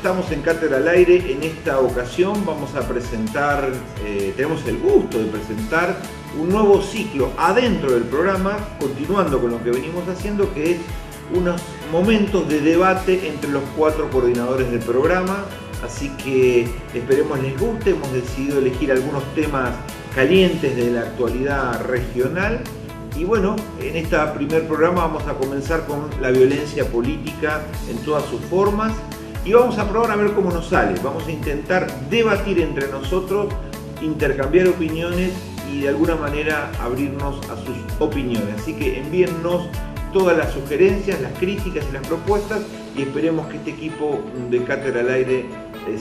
estamos en Cátedra al Aire. En esta ocasión vamos a presentar, tenemos el gusto de presentar un nuevo ciclo adentro del programa, continuando con lo que venimos haciendo, que es unos momentos de debate entre los 4 coordinadores del programa. Así que esperemos les guste. Hemos decidido elegir algunos temas calientes de la actualidad regional. Y bueno, en este primer programa vamos a comenzar con la violencia política en todas sus formas y vamos a probar a ver cómo nos sale. Vamos a intentar debatir entre nosotros, intercambiar opiniones y de alguna manera abrirnos a sus opiniones. Así que envíennos todas las sugerencias, las críticas y las propuestas y esperemos que este equipo de Cátedra al Aire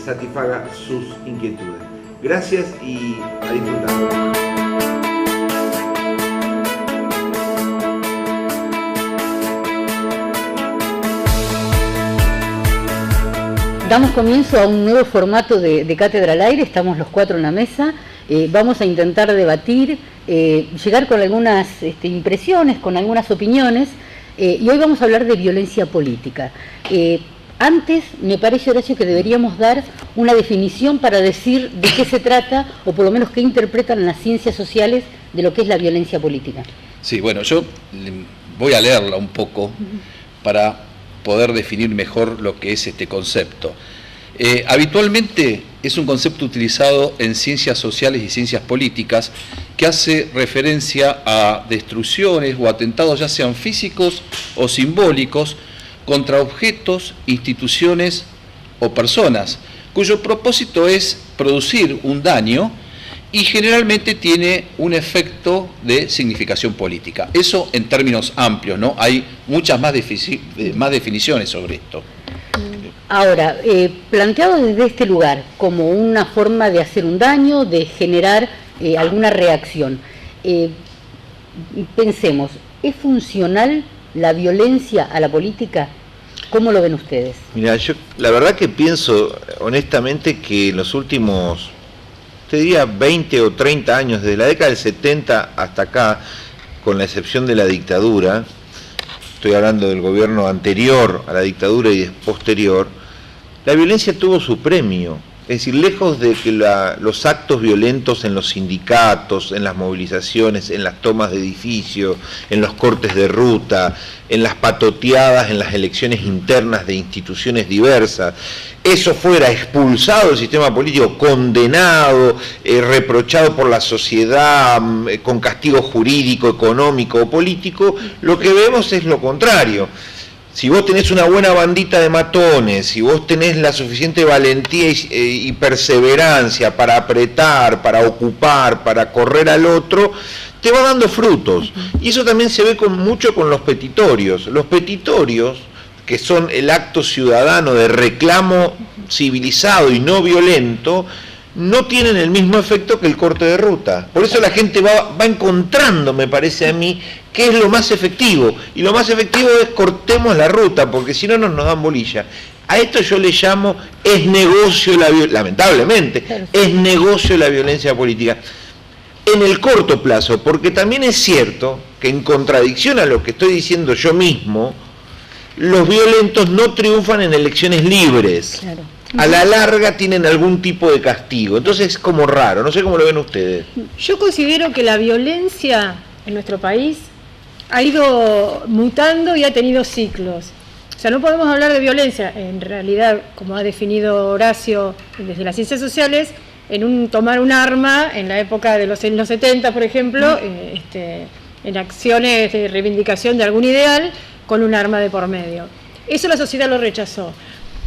satisfaga sus inquietudes. Gracias y a disfrutar. Damos comienzo a un nuevo formato de Cátedra al Aire, estamos los 4 en la mesa, vamos a intentar debatir, llegar con algunas impresiones, con algunas opiniones, y hoy vamos a hablar de violencia política. Antes, me parece, Horacio, que deberíamos dar una definición para decir de qué se trata, o por lo menos qué interpretan las ciencias sociales de lo que es la violencia política. Sí, bueno, yo voy a leerla un poco para poder definir mejor lo que es este concepto. Habitualmente es un concepto utilizado en ciencias sociales y ciencias políticas que hace referencia a destrucciones o atentados ya sean físicos o simbólicos contra objetos, instituciones o personas, cuyo propósito es producir un daño y generalmente tiene un efecto de significación política. Eso en términos amplios, ¿no? Hay muchas más definiciones sobre esto. Ahora, planteado desde este lugar como una forma de hacer un daño, de generar alguna reacción, pensemos, ¿es funcional la violencia a la política? ¿Cómo lo ven ustedes? Mira, yo la verdad que pienso honestamente que en los últimos, te diría 20 o 30 años, desde la década del 70 hasta acá, con la excepción de la dictadura, estoy hablando del gobierno anterior a la dictadura y posterior, la violencia tuvo su premio. Es decir, lejos de que los actos violentos en los sindicatos, en las movilizaciones, en las tomas de edificios, en los cortes de ruta, en las patoteadas, en las elecciones internas de instituciones diversas, eso fuera expulsado del sistema político, condenado, reprochado por la sociedad, con castigo jurídico, económico o político, lo que vemos es lo contrario. Si vos tenés una buena bandita de matones, si vos tenés la suficiente valentía y perseverancia para apretar, para ocupar, para correr al otro, te va dando frutos. Y eso también se ve mucho con los petitorios. Los petitorios, que son el acto ciudadano de reclamo civilizado y no violento, no tienen el mismo efecto que el corte de ruta. Por eso la gente va encontrando, me parece a mí, qué es lo más efectivo. Y lo más efectivo es cortemos la ruta, porque si no nos dan bolilla. A esto yo le llamo, es negocio lamentablemente, es negocio la violencia política. En el corto plazo, porque también es cierto que en contradicción a lo que estoy diciendo yo mismo, los violentos no triunfan en elecciones libres. Claro. A la larga tienen algún tipo de castigo, entonces es como raro, no sé cómo lo ven ustedes. Yo considero que la violencia en nuestro país ha ido mutando y ha tenido ciclos. O sea, no podemos hablar de violencia, en realidad, como ha definido Horacio desde las ciencias sociales, tomar un arma en la época de los 70, por ejemplo, en acciones de reivindicación de algún ideal con un arma de por medio. Eso la sociedad lo rechazó.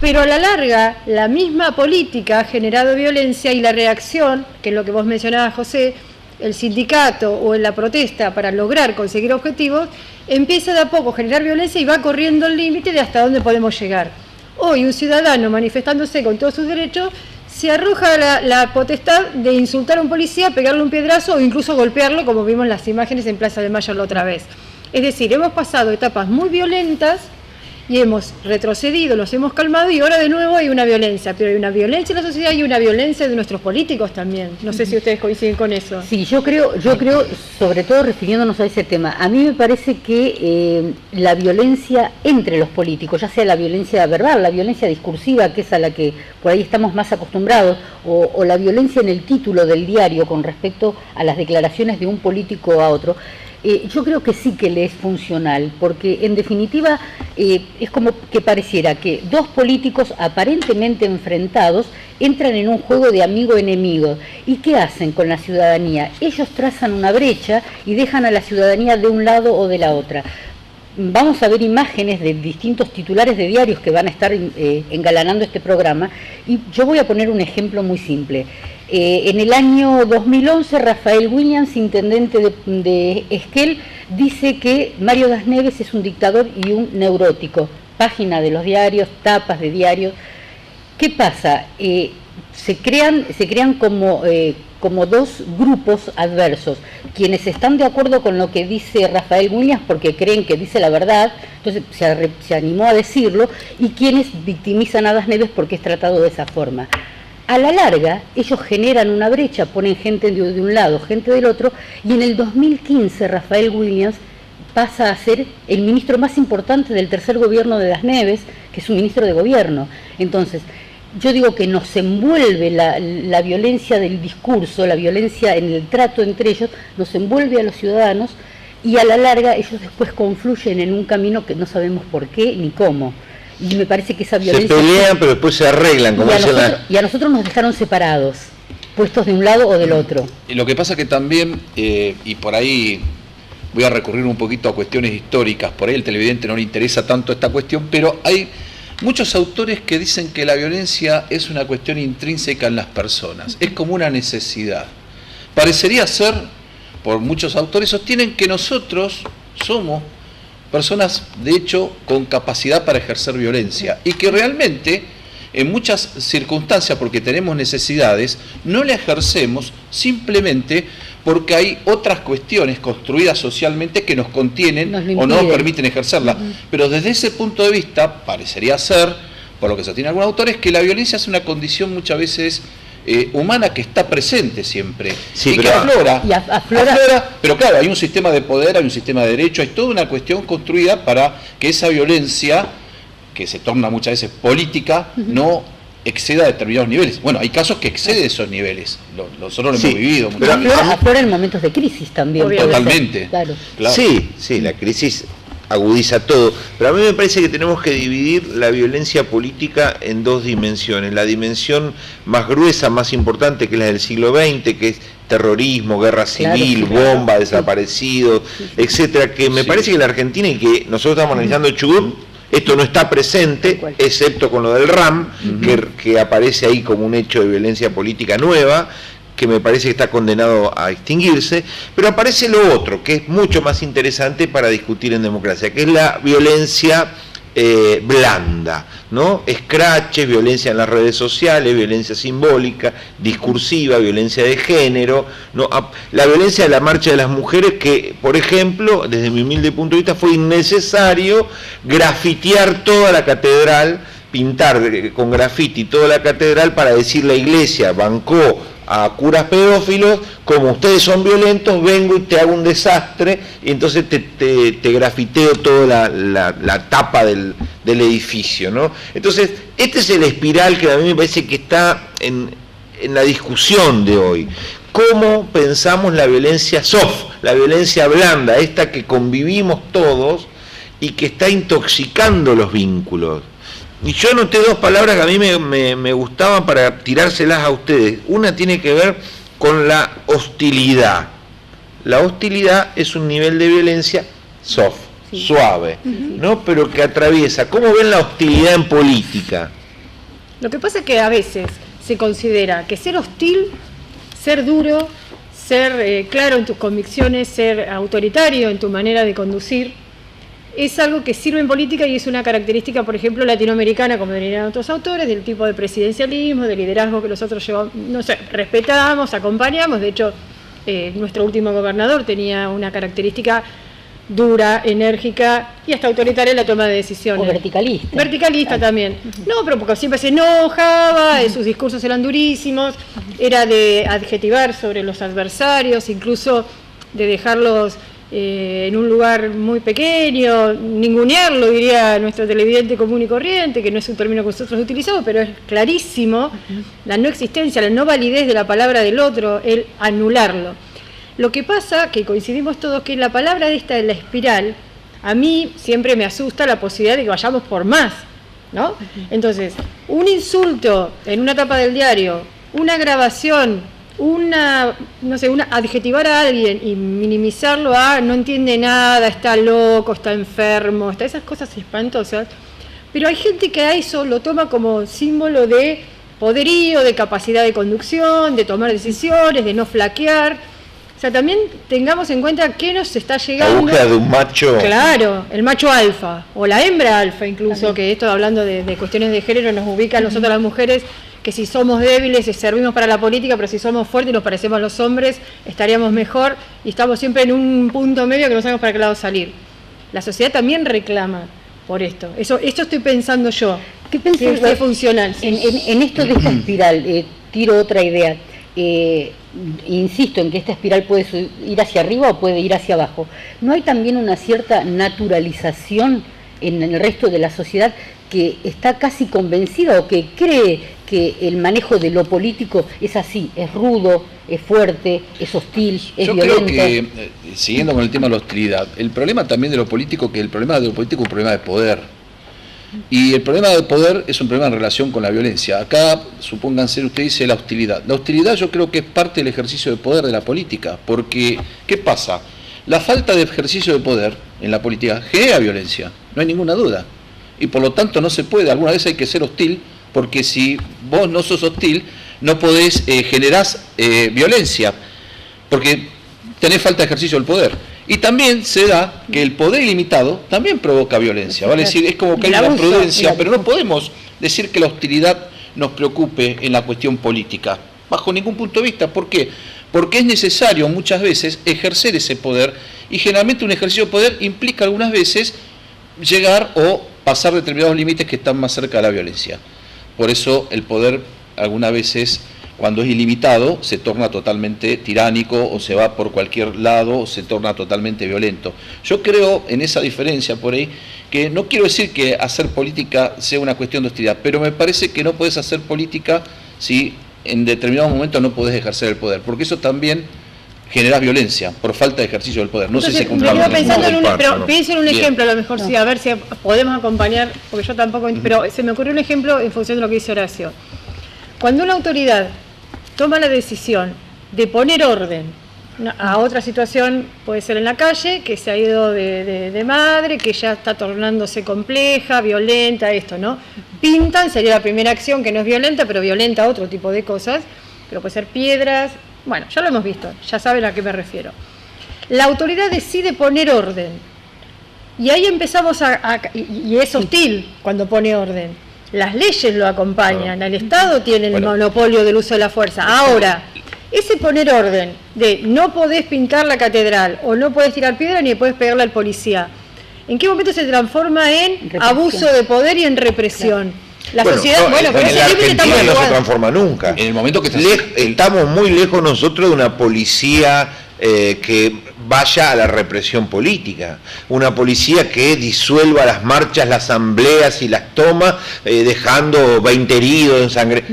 Pero a la larga, la misma política ha generado violencia y la reacción, que es lo que vos mencionabas, José, el sindicato o en la protesta para lograr conseguir objetivos, empieza de a poco a generar violencia y va corriendo el límite de hasta dónde podemos llegar. Hoy un ciudadano manifestándose con todos sus derechos se arroja la potestad de insultar a un policía, pegarle un piedrazo o incluso golpearlo, como vimos en las imágenes en Plaza de Mayo la otra vez. Es decir, hemos pasado etapas muy violentas y hemos retrocedido, nos hemos calmado y ahora de nuevo hay una violencia, pero hay una violencia en la sociedad y una violencia de nuestros políticos también. No sé si ustedes coinciden con eso. Sí, yo creo, sobre todo refiriéndonos a ese tema, a mí me parece que la violencia entre los políticos, ya sea la violencia verbal, la violencia discursiva, que es a la que por ahí estamos más acostumbrados, o la violencia en el título del diario con respecto a las declaraciones de un político a otro, yo creo que sí que le es funcional, porque en definitiva es como que pareciera que dos políticos aparentemente enfrentados entran en un juego de amigo-enemigo. ¿Y qué hacen con la ciudadanía? Ellos trazan una brecha y dejan a la ciudadanía de un lado o de la otra. Vamos a ver imágenes de distintos titulares de diarios que van a estar engalanando este programa, y yo voy a poner un ejemplo muy simple. En el año 2011, Rafael Williams, intendente de Esquel, dice que Mario Das Neves es un dictador y un neurótico. Página de los diarios, tapas de diarios. ¿Qué pasa? Se crean como dos grupos adversos. Quienes están de acuerdo con lo que dice Rafael Williams porque creen que dice la verdad, entonces se animó a decirlo, y quienes victimizan a Das Neves porque es tratado de esa forma. A la larga, ellos generan una brecha, ponen gente de un lado, gente del otro, y en el 2015 Rafael Williams pasa a ser el ministro más importante del tercer gobierno de Das Neves, que es un ministro de gobierno. Entonces, yo digo que nos envuelve la violencia del discurso, la violencia en el trato entre ellos, nos envuelve a los ciudadanos, y a la larga ellos después confluyen en un camino que no sabemos por qué ni cómo. Y me parece que esa violencia... Se pelean, pero después se arreglan, como y a nosotros nos dejaron separados, puestos de un lado o del otro. Y lo que pasa que también, y por ahí voy a recurrir un poquito a cuestiones históricas, por ahí el televidente no le interesa tanto esta cuestión, pero hay muchos autores que dicen que la violencia es una cuestión intrínseca en las personas, es como una necesidad. Parecería ser, por muchos autores sostienen que nosotros somos personas, de hecho, con capacidad para ejercer violencia, y que realmente, en muchas circunstancias, porque tenemos necesidades, no la ejercemos simplemente porque hay otras cuestiones construidas socialmente que nos contienen o no nos permiten ejercerla. Pero desde ese punto de vista, parecería ser, por lo que sostienen algunos autores, que la violencia es una condición muchas veces humana que está presente siempre, sí, y que aflora, pero claro, hay un sistema de poder, hay un sistema de derecho, hay toda una cuestión construida para que esa violencia, que se torna muchas veces política, no exceda determinados niveles. Bueno, hay casos que exceden esos niveles, nosotros lo hemos vivido. Pero aflora en momentos de crisis también. Totalmente. Claro. Sí, la crisis agudiza todo, pero a mí me parece que tenemos que dividir la violencia política en dos dimensiones: la dimensión más gruesa, más importante, que es la del siglo XX, que es terrorismo, guerra civil, bomba, desaparecidos, etcétera, que me parece que la Argentina, y que nosotros estamos analizando Chubut, esto no está presente, excepto con lo del RAM, que aparece ahí como un hecho de violencia política nueva, que me parece que está condenado a extinguirse, pero aparece lo otro, que es mucho más interesante para discutir en democracia, que es la violencia blanda, ¿no? Escraches, violencia en las redes sociales, violencia simbólica, discursiva, violencia de género, ¿no? La violencia de la marcha de las mujeres, que, por ejemplo, desde mi humilde punto de vista, fue innecesario grafitear toda la catedral, pintar con grafiti toda la catedral para decir: la iglesia bancó a curas pedófilos, como ustedes son violentos, vengo y te hago un desastre, y entonces te grafiteo toda la tapa del edificio, ¿no? Entonces, este es el espiral que a mí me parece que está en la discusión de hoy. ¿Cómo pensamos la violencia soft, la violencia blanda, esta que convivimos todos y que está intoxicando los vínculos? Y yo anoté dos palabras que a mí me gustaban para tirárselas a ustedes. Una tiene que ver con la hostilidad. La hostilidad es un nivel de violencia soft, suave, ¿no? Pero que atraviesa. ¿Cómo ven la hostilidad en política? Lo que pasa es que a veces se considera que ser hostil, ser duro, ser claro en tus convicciones, ser autoritario en tu manera de conducir, es algo que sirve en política y es una característica, por ejemplo, latinoamericana, como dirían otros autores, del tipo de presidencialismo, de liderazgo que nosotros llevamos, no sé, respetamos, acompañamos. De hecho, nuestro último gobernador tenía una característica dura, enérgica y hasta autoritaria en la toma de decisiones. O verticalista. Verticalista también. No, pero porque siempre se enojaba, sus discursos eran durísimos, era de adjetivar sobre los adversarios, incluso de dejarlos en un lugar muy pequeño, ningunearlo, diría nuestro televidente común y corriente, que no es un término que nosotros utilizamos, pero es clarísimo la no existencia, la no validez de la palabra del otro, el anularlo. Lo que pasa, que coincidimos todos, que la palabra esta de la espiral, a mí siempre me asusta la posibilidad de que vayamos por más, ¿no? Entonces, un insulto en una tapa del diario, una grabación, adjetivar a alguien y minimizarlo a no entiende nada, está loco, está enfermo, esas cosas espantosas, pero hay gente que a eso lo toma como símbolo de poderío, de capacidad de conducción, de tomar decisiones, de no flaquear. O sea, también tengamos en cuenta que nos está llegando... La búsqueda de un macho... Claro, el macho alfa, o la hembra alfa incluso, que esto hablando de cuestiones de género nos ubica a nosotros las mujeres, que si somos débiles servimos para la política, pero si somos fuertes y nos parecemos a los hombres, estaríamos mejor, y estamos siempre en un punto medio que no sabemos para qué lado salir. La sociedad también reclama por esto. Esto estoy pensando yo. ¿Qué pensás? Es funcional. En esto de esta espiral, tiro otra idea. Insisto en que esta espiral puede ir hacia arriba o puede ir hacia abajo. ¿No hay también una cierta naturalización en el resto de la sociedad que está casi convencida o que cree que el manejo de lo político es así, es rudo, es fuerte, es hostil, es violento? Yo creo que, siguiendo con el tema de la hostilidad, el problema también de lo político, que el problema de lo político es un problema de poder. Y el problema del poder es un problema en relación con la violencia. Acá, supónganse, usted dice la hostilidad. La hostilidad yo creo que es parte del ejercicio de poder de la política, porque, ¿qué pasa? La falta de ejercicio de poder en la política genera violencia, no hay ninguna duda. Y por lo tanto no se puede, alguna vez hay que ser hostil, porque si vos no sos hostil, no podés generar violencia, porque tenés falta de ejercicio del poder. Y también se da que el poder ilimitado también provoca violencia, ¿vale? Es decir, es como que hay una prudencia, pero no podemos decir que la hostilidad nos preocupe en la cuestión política, bajo ningún punto de vista. ¿Por qué? Porque es necesario muchas veces ejercer ese poder, y generalmente un ejercicio de poder implica algunas veces llegar o pasar determinados límites que están más cerca de la violencia. Por eso el poder algunas veces, cuando es ilimitado, se torna totalmente tiránico, o se va por cualquier lado, o se torna totalmente violento. Yo creo en esa diferencia por ahí, que no quiero decir que hacer política sea una cuestión de hostilidad, pero me parece que no podés hacer política si en determinados momentos no podés ejercer el poder, porque eso también genera violencia por falta de ejercicio del poder. No sé si se me quedo pensando pero pienso en un Bien. ejemplo, a lo mejor sí, a ver si podemos acompañar, porque yo tampoco, pero se me ocurrió un ejemplo en función de lo que dice Horacio. Cuando una autoridad toma la decisión de poner orden a otra situación, puede ser en la calle, que se ha ido de madre, que ya está tornándose compleja, violenta, esto, ¿no? Pintan, sería la primera acción que no es violenta, pero violenta otro tipo de cosas, pero puede ser piedras, bueno, ya lo hemos visto, ya saben a qué me refiero. La autoridad decide poner orden, y ahí empezamos y es hostil cuando pone orden. Las leyes lo acompañan, el Estado tiene el monopolio del uso de la fuerza. Ahora, ese poner orden de no podés pintar la catedral o no podés tirar piedra ni podés pegarle al policía, ¿en qué momento se transforma en represión, abuso de poder y en represión? La sociedad, pero en la Argentina no se transforma nunca. En el momento que estamos muy lejos nosotros de una policía que vaya a la represión política, una policía que disuelva las marchas, las asambleas y las toma, dejando 20 heridos en sangre.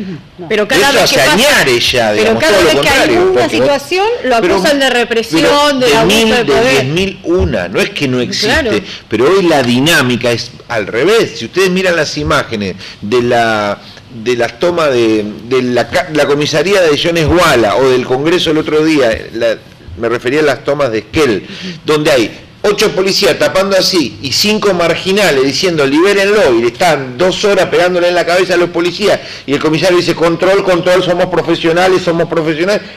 Pero cada eso vez que hace añares ya, digamos, pero cada todo lo vez que hay contrario, una situación lo acusan de represión, de abuso de poder. 10.000 no es que no existe, claro, pero hoy la dinámica es al revés. Si ustedes miran las imágenes de las tomas de la comisaría de John Esguala o del Congreso el otro día, me refería a las tomas de Esquel, donde hay 8 policías tapando así y 5 marginales diciendo libérenlo, y le están 2 horas pegándole en la cabeza a los policías, y el comisario dice control, somos profesionales,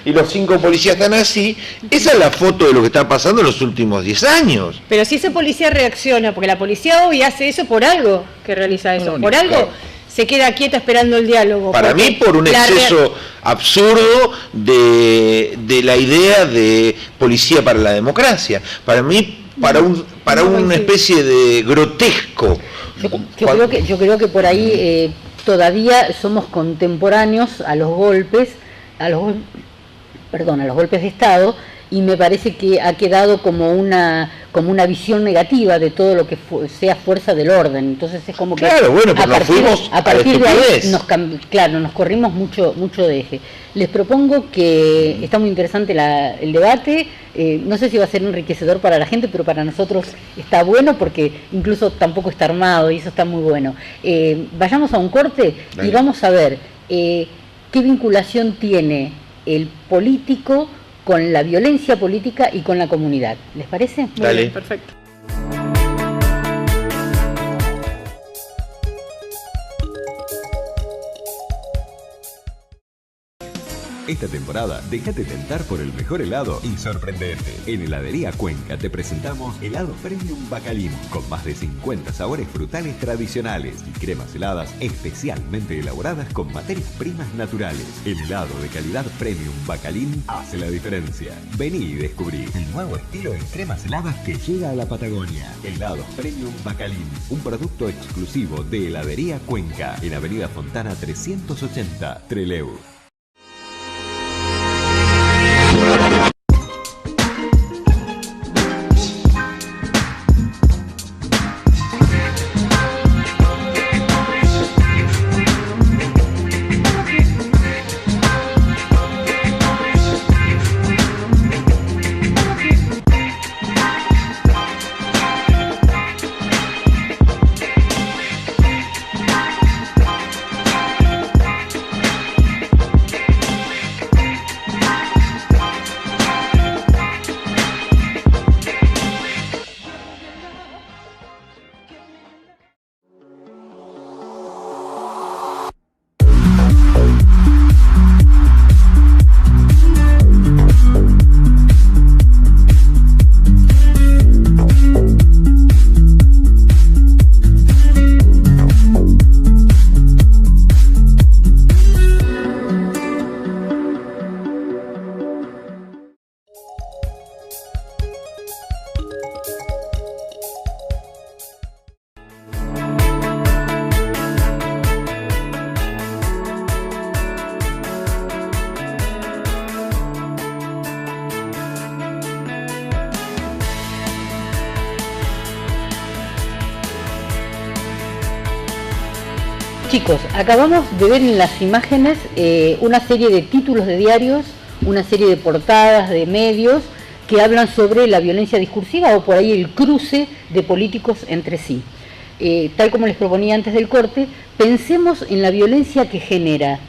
y los 5 policías están así. Esa es la foto de lo que está pasando en los últimos 10 años. Pero si ese policía reacciona, porque la policía hoy hace eso por algo que realiza eso, por algo... Claro. Se queda quieta esperando el diálogo. Para mí por un exceso absurdo de la idea de policía para la democracia. Para mí para una especie de grotesco. Yo creo que por ahí todavía somos contemporáneos a los golpes de Estado, y me parece que ha quedado como una visión negativa de todo lo que sea fuerza del orden. Entonces es como que a partir de ahí nos corrimos mucho de eje. Les propongo que está muy interesante el debate. No sé si va a ser enriquecedor para la gente, pero para nosotros está bueno, porque incluso tampoco está armado y eso está muy bueno. Vayamos a un corte y vamos a ver qué vinculación tiene el político con la violencia política y con la comunidad. ¿Les parece? Dale. Muy bien, perfecto. Esta temporada, déjate tentar por el mejor helado y sorprendete. En Heladería Cuenca te presentamos helado Premium Bacalín, con más de 50 sabores frutales tradicionales y cremas heladas especialmente elaboradas con materias primas naturales. El helado de calidad Premium Bacalín hace la diferencia. Vení y descubrí el nuevo estilo de cremas heladas que llega a la Patagonia. Helados Premium Bacalín, un producto exclusivo de Heladería Cuenca, en Avenida Fontana 380, Trelew. Chicos, acabamos de ver en las imágenes una serie de títulos de diarios, una serie de portadas de medios que hablan sobre la violencia discursiva o por ahí el cruce de políticos entre sí. Tal como les proponía antes del corte, pensemos en la violencia que genera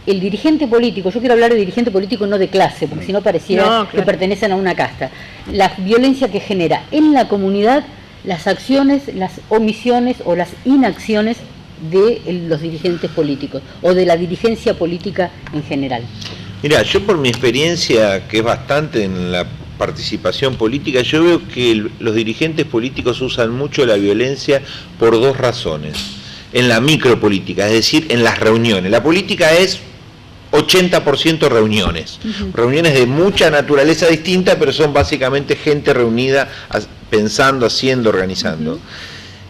el dirigente político. Yo quiero hablar de dirigente político, no de clase, porque si no pareciera que pertenecen a una casta. La violencia que genera en la comunidad las acciones, las omisiones o las inacciones de los dirigentes políticos o de la dirigencia política en general. Mira, yo por mi experiencia, que es bastante en la participación política, yo veo que los dirigentes políticos usan mucho la violencia por dos razones. En la micropolítica, es decir, en las reuniones. La política es 80% reuniones, reuniones de mucha naturaleza distinta, pero son básicamente gente reunida pensando, haciendo, organizando.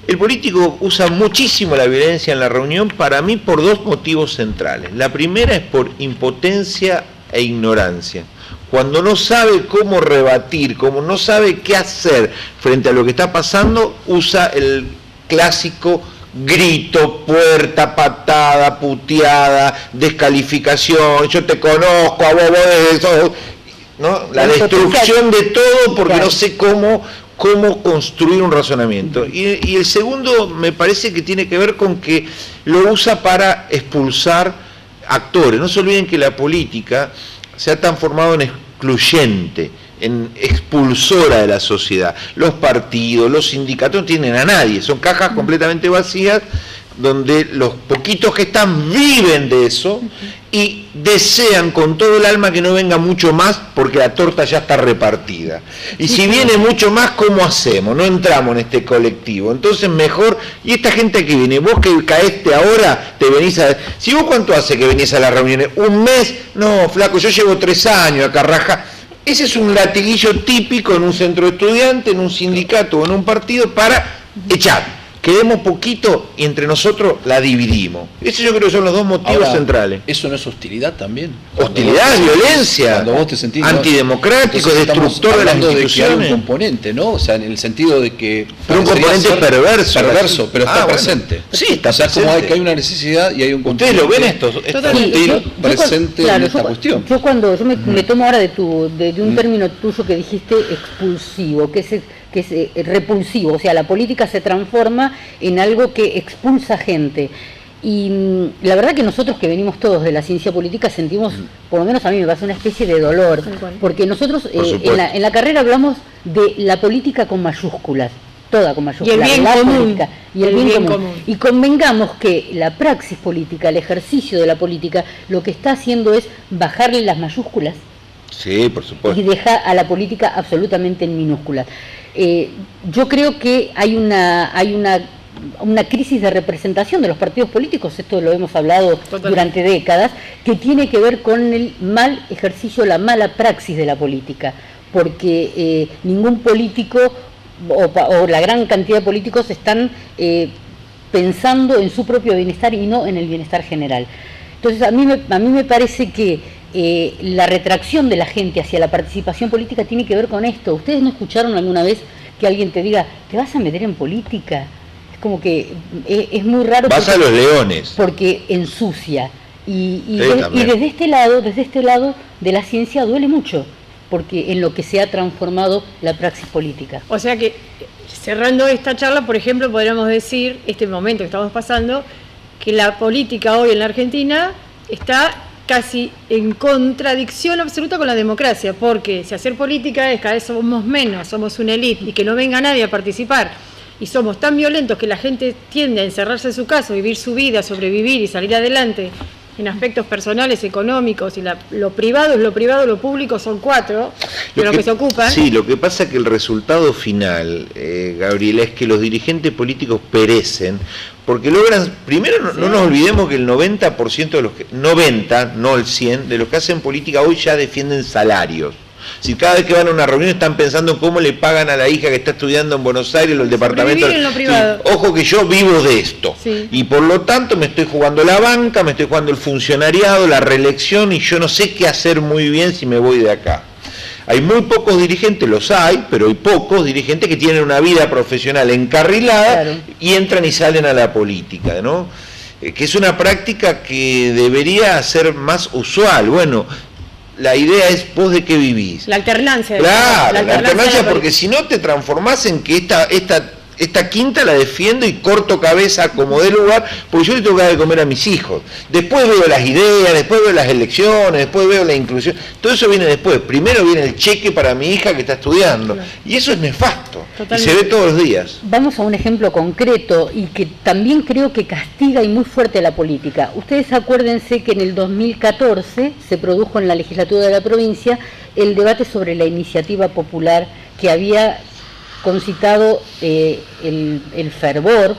El político usa muchísimo la violencia en la reunión, para mí por dos motivos centrales. La primera es por impotencia e ignorancia. Cuando no sabe cómo rebatir, como no sabe qué hacer frente a lo que está pasando, usa el clásico grito, puerta, patada, puteada, descalificación, yo te conozco, a vos eso, ¿no? La destrucción de todo porque no sé cómo construir un razonamiento. Y el segundo me parece que tiene que ver con que lo usa para expulsar actores. No se olviden que la política se ha transformado en excluyente, en expulsora de la sociedad. Los partidos, los sindicatos no tienen a nadie, son cajas completamente vacías donde los poquitos que están viven de eso y desean con todo el alma que no venga mucho más porque la torta ya está repartida. Y si viene mucho más, ¿cómo hacemos? No entramos en este colectivo. Entonces mejor, y esta gente que viene, vos que caeste ahora, te venís a... Si vos cuánto hace que venís a las reuniones, ¿un mes? No, flaco, yo llevo 3 años acá, raja. Ese es un latiguillo típico en un centro de estudiantes, en un sindicato o en un partido para echar. Quedemos poquito y entre nosotros la dividimos. Ese yo creo que son los dos motivos centrales. ¿Eso no es hostilidad también? Hostilidad, violencia, cuando vos te sentís antidemocrático, destructor de las instituciones. De que hay un componente, ¿no? O sea, en el sentido de que... Pero un componente perverso. Pero está presente. Sí, está presente. Como hay hay una necesidad y hay un componente... ¿Ustedes lo ven esto? Presente en esta cuestión. Yo cuando me tomo ahora de un término tuyo que dijiste expulsivo, que es repulsivo, o sea, la política se transforma en algo que expulsa gente. Y la verdad que nosotros que venimos todos de la ciencia política sentimos, por lo menos a mí me pasa una especie de dolor, porque nosotros en la carrera hablamos de la política con mayúsculas, toda con mayúsculas, y el bien común, y el bien común. Y convengamos que la praxis política, el ejercicio de la política, lo que está haciendo es bajarle las mayúsculas. Sí, por supuesto. Y deja a la política absolutamente en minúsculas. Yo creo que hay una crisis de representación de los partidos políticos, esto lo hemos hablado durante décadas, que tiene que ver con el mal ejercicio, la mala praxis de la política, porque ningún político o la gran cantidad de políticos están pensando en su propio bienestar y no en el bienestar general. Entonces a mí me parece que la retracción de la gente hacia la participación política tiene que ver con esto. ¿Ustedes no escucharon alguna vez que alguien te diga, ¿te vas a meter en política? Es como que es muy raro. Vas a los leones. Porque ensucia. Y desde este lado de la ciencia duele mucho, porque en lo que se ha transformado la praxis política. O sea que, cerrando esta charla, por ejemplo, podríamos decir, este momento que estamos pasando, que la política hoy en la Argentina está casi en contradicción absoluta con la democracia, porque si hacer política es cada vez somos menos, somos una élite y que no venga nadie a participar, y somos tan violentos que la gente tiende a encerrarse en su casa, vivir su vida, sobrevivir y salir adelante en aspectos personales, económicos, y lo privado es lo privado, lo público son cuatro de los que se ocupan. Sí, lo que pasa es que el resultado final, Gabriela, es que los dirigentes políticos perecen, porque logran, primero no nos olvidemos que el 90% de los que, 90, no el 100, de los que hacen política hoy ya defienden salarios. Si cada vez que van a una reunión están pensando en cómo le pagan a la hija que está estudiando en Buenos Aires los departamentos. En lo privado. Sí, ojo que yo vivo de esto. Sí. Y por lo tanto me estoy jugando la banca, me estoy jugando el funcionariado, la reelección, y yo no sé qué hacer muy bien si me voy de acá. Hay muy pocos dirigentes, los hay, pero hay pocos dirigentes que tienen una vida profesional encarrilada, claro, y entran y salen a la política, ¿no? Que es una práctica que debería ser más usual. Bueno, la idea es vos de qué vivís. La alternancia. Claro, la alternancia, porque si no te transformás en que esta quinta la defiendo y corto cabeza como de lugar, porque yo le tengo que dar de comer a mis hijos. Después veo las ideas, después veo las elecciones, después veo la inclusión. Todo eso viene después. Primero viene el cheque para mi hija que está estudiando. Claro. Y eso es nefasto. Totalmente. Y se ve todos los días. Vamos a un ejemplo concreto y que también creo que castiga y muy fuerte a la política. Ustedes acuérdense que en el 2014 se produjo en la legislatura de la provincia el debate sobre la iniciativa popular que había concitado el fervor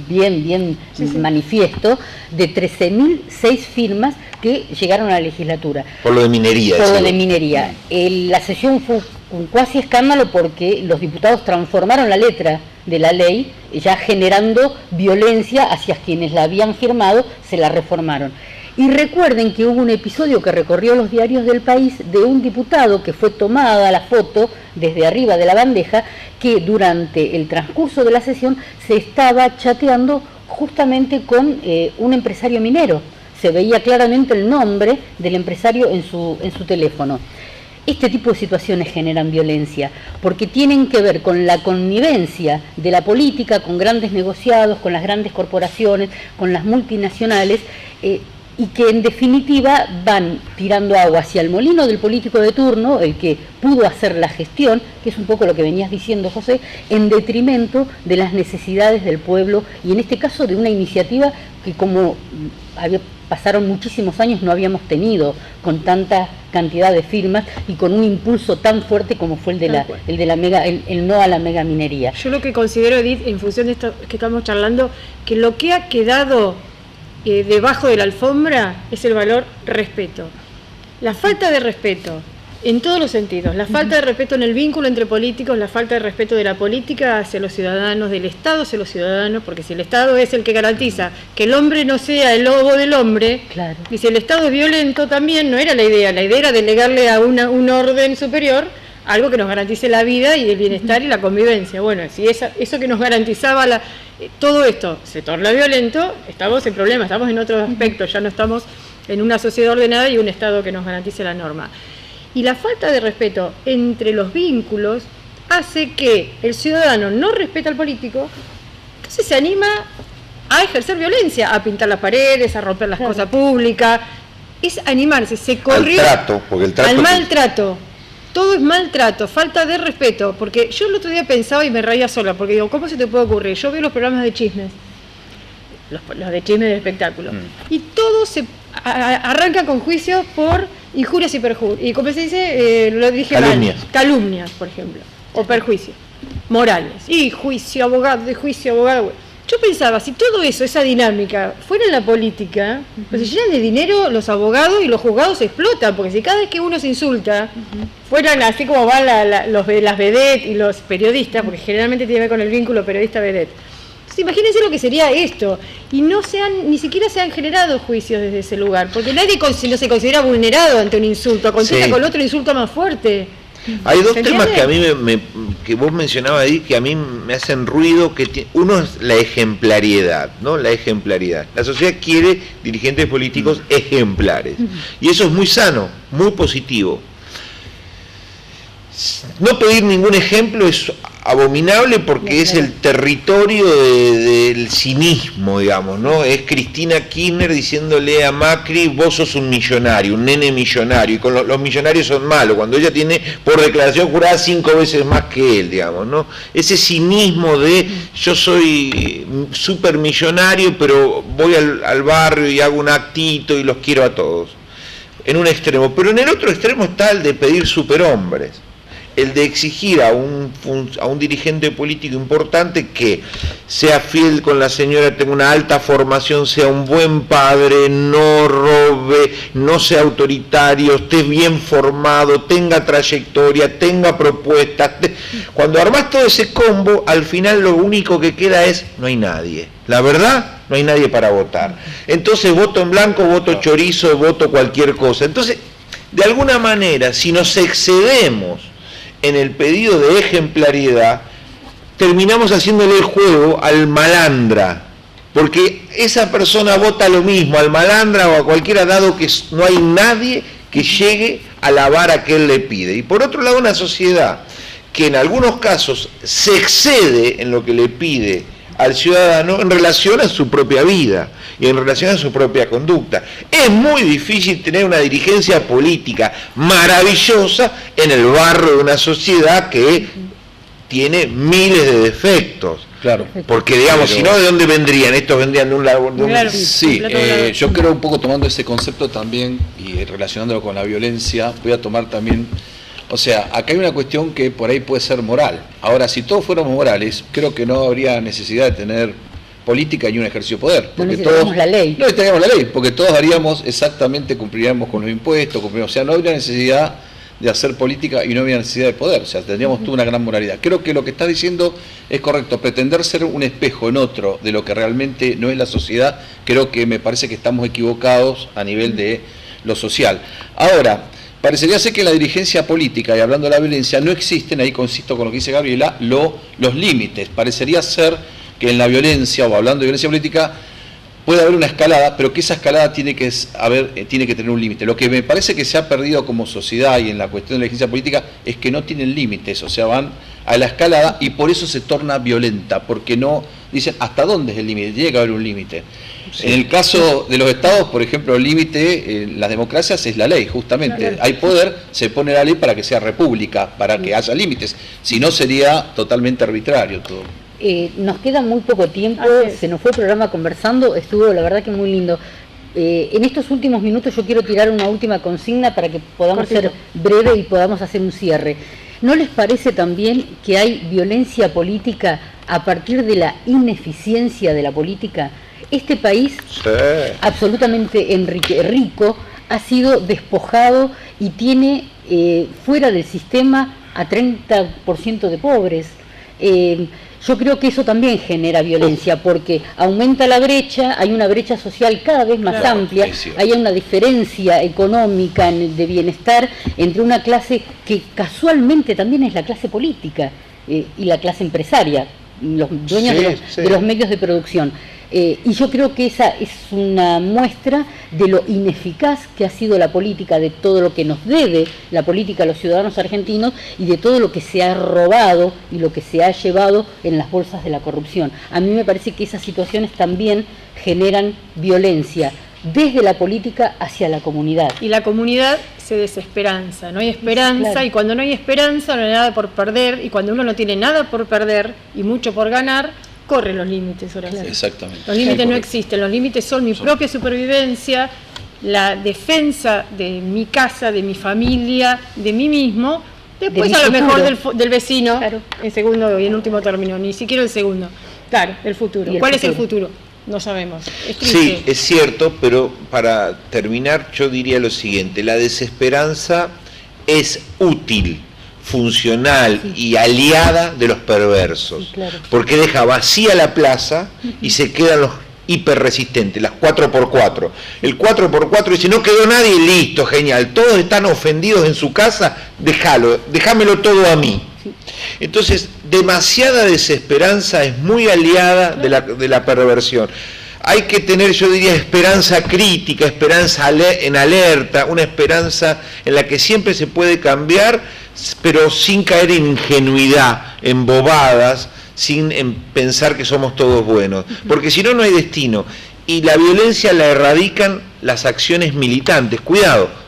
bien manifiesto de 13.006 firmas que llegaron a la legislatura. Por lo de minería. Por lo de minería. La sesión fue un cuasi escándalo porque los diputados transformaron la letra de la ley, ya generando violencia hacia quienes la habían firmado, se la reformaron. Y recuerden que hubo un episodio que recorrió los diarios del país de un diputado que fue tomada la foto desde arriba de la bandeja, que durante el transcurso de la sesión se estaba chateando justamente con un empresario minero. Se veía claramente el nombre del empresario en su teléfono. Este tipo de situaciones generan violencia porque tienen que ver con la connivencia de la política, con grandes negociados, con las grandes corporaciones, con las multinacionales, y que en definitiva van tirando agua hacia el molino del político de turno, el que pudo hacer la gestión, que es un poco lo que venías diciendo, José, en detrimento de las necesidades del pueblo, y en este caso de una iniciativa que, como pasaron muchísimos años, no habíamos tenido con tanta cantidad de firmas y con un impulso tan fuerte como fue el no a la mega minería. Yo lo que considero, Edith, en función de esto que estamos charlando, que lo que ha quedado debajo de la alfombra es el valor respeto. La falta de respeto En todos los sentidos. La falta de respeto en el vínculo entre políticos, la falta de respeto de la política hacia los ciudadanos, del Estado hacia los ciudadanos, porque si el Estado es el que garantiza que el hombre no sea el lobo del hombre, claro. Y si el Estado es violento también, no era la idea era delegarle a un orden superior algo que nos garantice la vida y el bienestar y la convivencia. Bueno, si eso que nos garantizaba todo esto se torna violento, estamos en problemas, estamos en otro aspecto, ya no estamos en una sociedad ordenada y un Estado que nos garantice la norma. Y la falta de respeto entre los vínculos hace que el ciudadano no respeta al político, entonces se anima a ejercer violencia, a pintar las paredes, a romper las cosas públicas. Es animarse, se corrió al maltrato. Todo es maltrato, falta de respeto. Porque yo el otro día pensaba y me reía sola, porque digo, ¿cómo se te puede ocurrir? Yo veo los programas de chismes, los de chismes del espectáculo, y todo se arranca con juicios por injurias y perjurias. Y como se dice, lo dije calumnias. mal, calumnias, por ejemplo, o perjuicios morales. Y juicio, abogado, de juicio, abogado. Yo pensaba, si todo eso, esa dinámica, fuera en la política, pues se llenan de dinero los abogados y los juzgados se explotan, porque si cada vez que uno se insulta, fueran así como van las vedettes y los periodistas, porque generalmente tiene que ver con el vínculo periodista-vedette. Entonces imagínense lo que sería esto, y ni siquiera se han generado juicios desde ese lugar, porque nadie no se considera vulnerado ante un insulto, contesta con otro insulto más fuerte. Hay dos temas que a mí que vos mencionabas ahí que a mí me hacen ruido, uno es la ejemplariedad, ¿no? La ejemplariedad. La sociedad quiere dirigentes políticos ejemplares. Y eso es muy sano, muy positivo. No pedir ningún ejemplo es abominable porque es el territorio del cinismo, digamos, ¿no? Es Cristina Kirchner diciéndole a Macri, vos sos un millonario, un nene millonario, y con los millonarios son malos, cuando ella tiene por declaración jurada 5 veces más que él, digamos, ¿no? Ese cinismo de yo soy súper millonario, pero voy al barrio y hago un actito y los quiero a todos, en un extremo. Pero en el otro extremo está el de pedir superhombres, el de exigir a un dirigente político importante que sea fiel con la señora, tenga una alta formación, sea un buen padre, no robe, no sea autoritario, esté bien formado, tenga trayectoria, tenga propuestas. Cuando armás todo ese combo, al final lo único que queda es, no hay nadie. La verdad, no hay nadie para votar. Entonces voto en blanco, voto chorizo, voto cualquier cosa. Entonces, de alguna manera, si nos excedemos en el pedido de ejemplariedad, terminamos haciéndole el juego al malandra, porque esa persona vota lo mismo al malandra o a cualquiera, dado que no hay nadie que llegue a la vara que él le pide. Y por otro lado, una sociedad que en algunos casos se excede en lo que le pide al ciudadano en relación a su propia vida y en relación a su propia conducta. Es muy difícil tener una dirigencia política maravillosa en el barro de una sociedad que tiene miles de defectos. Claro. Porque, digamos, si no, ¿de dónde vendrían? Estos vendrían de un lado. Sí, yo creo un poco tomando ese concepto también y relacionándolo con la violencia, voy a tomar también. O sea, acá hay una cuestión que por ahí puede ser moral. Ahora, si todos fuéramos morales, creo que no habría necesidad de tener política ni un ejercicio de poder. No necesitaríamos la ley. No necesitaríamos la ley, porque todos haríamos exactamente, cumpliríamos con los impuestos, o sea, no habría necesidad de hacer política y no habría necesidad de poder. O sea, tendríamos toda una gran moralidad. Creo que lo que estás diciendo es correcto. Pretender ser un espejo en otro de lo que realmente no es la sociedad, creo que me parece que estamos equivocados a nivel de lo social. Ahora, parecería ser que en la dirigencia política, y hablando de la violencia, no existen, ahí consisto con lo que dice Gabriela, los límites. Parecería ser que en la violencia, o hablando de violencia política, puede haber una escalada, pero que esa escalada tiene que tener un límite. Lo que me parece que se ha perdido como sociedad y en la cuestión de la dirigencia política es que no tienen límites, o sea, van a la escalada y por eso se torna violenta, porque no dicen hasta dónde es el límite, tiene que haber un límite. Sí. En el caso de los estados, por ejemplo, el límite en las democracias es la ley, justamente. Hay poder, se pone la ley para que sea república, para que haya límites. Si no, sería totalmente arbitrario todo. Nos queda muy poco tiempo, se nos fue el programa conversando, estuvo la verdad que muy lindo. En estos últimos minutos yo quiero tirar una última consigna para que podamos ser breve y podamos hacer un cierre. ¿No les parece también que hay violencia política a partir de la ineficiencia de la política? Este país, absolutamente rico, ha sido despojado y tiene fuera del sistema a 30% de pobres. Yo creo que eso también genera violencia, porque aumenta la brecha, hay una brecha social cada vez más amplia, hay una diferencia económica de bienestar entre una clase que casualmente también es la clase política y la clase empresaria, los dueños de los medios de producción. Y yo creo que esa es una muestra de lo ineficaz que ha sido la política, de todo lo que nos debe la política a los ciudadanos argentinos y de todo lo que se ha robado y lo que se ha llevado en las bolsas de la corrupción. A mí me parece que esas situaciones también generan violencia desde la política hacia la comunidad. Y la comunidad se desesperanza, no hay esperanza, claro. Y cuando no hay esperanza no hay nada por perder, y cuando uno no tiene nada por perder y mucho por ganar, corre los límites, Horacio. Claro. Exactamente. Los límites no existen, los límites son mi propia supervivencia, la defensa de mi casa, de mi familia, de mí mismo, después a lo mejor del vecino, claro. En segundo y en último término, ni siquiera el segundo, claro, el futuro. ¿Cuál es el futuro? No sabemos. Es triste. Sí, es cierto, pero para terminar yo diría lo siguiente: la desesperanza es útil, funcional y aliada de los perversos, claro. Porque deja vacía la plaza y se quedan los hiperresistentes, las 4x4. El 4x4 dice: no quedó nadie, listo, genial, todos están ofendidos en su casa, déjamelo todo a mí. Entonces, demasiada desesperanza es muy aliada de la perversión. Hay que tener, yo diría, esperanza crítica, esperanza en alerta, una esperanza en la que siempre se puede cambiar, pero sin caer en ingenuidad, en bobadas, sin pensar que somos todos buenos. Porque si no, no hay destino. Y la violencia la erradican las acciones militantes. Cuidado.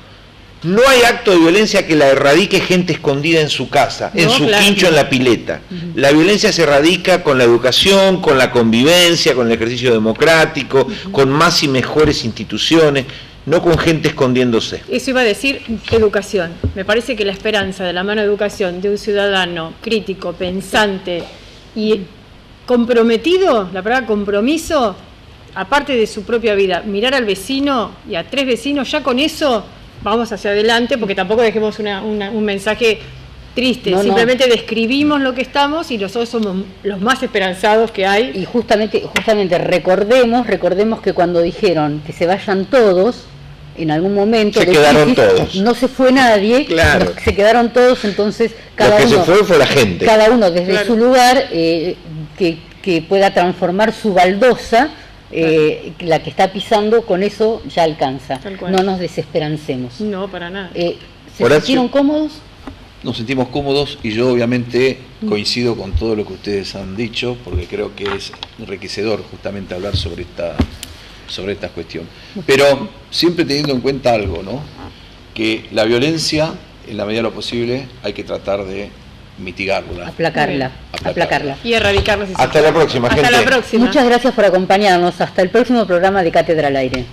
No hay acto de violencia que la erradique gente escondida en su casa, en su quincho, en la pileta. La violencia se erradica con la educación, con la convivencia, con el ejercicio democrático, con más y mejores instituciones, no con gente escondiéndose. Eso iba a decir, educación. Me parece que la esperanza de la mano de educación de un ciudadano crítico, pensante y comprometido, la palabra compromiso, aparte de su propia vida, mirar al vecino y a 3 vecinos, ya con eso vamos hacia adelante, porque tampoco dejemos un mensaje triste, simplemente describimos lo que estamos y nosotros somos los más esperanzados que hay. Y justamente recordemos que cuando dijeron que se vayan todos, en algún momento se quedaron todos. No se fue nadie, claro. Se quedaron todos, entonces cada uno fue la gente. Cada uno desde su lugar que pueda transformar su baldosa. La que está pisando, con eso ya alcanza. No nos desesperancemos. No, para nada. ¿Se sintieron cómodos? Nos sentimos cómodos y yo obviamente coincido con todo lo que ustedes han dicho, porque creo que es enriquecedor justamente hablar sobre esta cuestión. Pero siempre teniendo en cuenta algo, ¿no? Que la violencia, en la medida de lo posible, hay que tratar de mitigarla. Aplacarla. Y erradicarla. Hasta la próxima, gente. Hasta la próxima. Muchas gracias por acompañarnos. Hasta el próximo programa de Cátedra al Aire.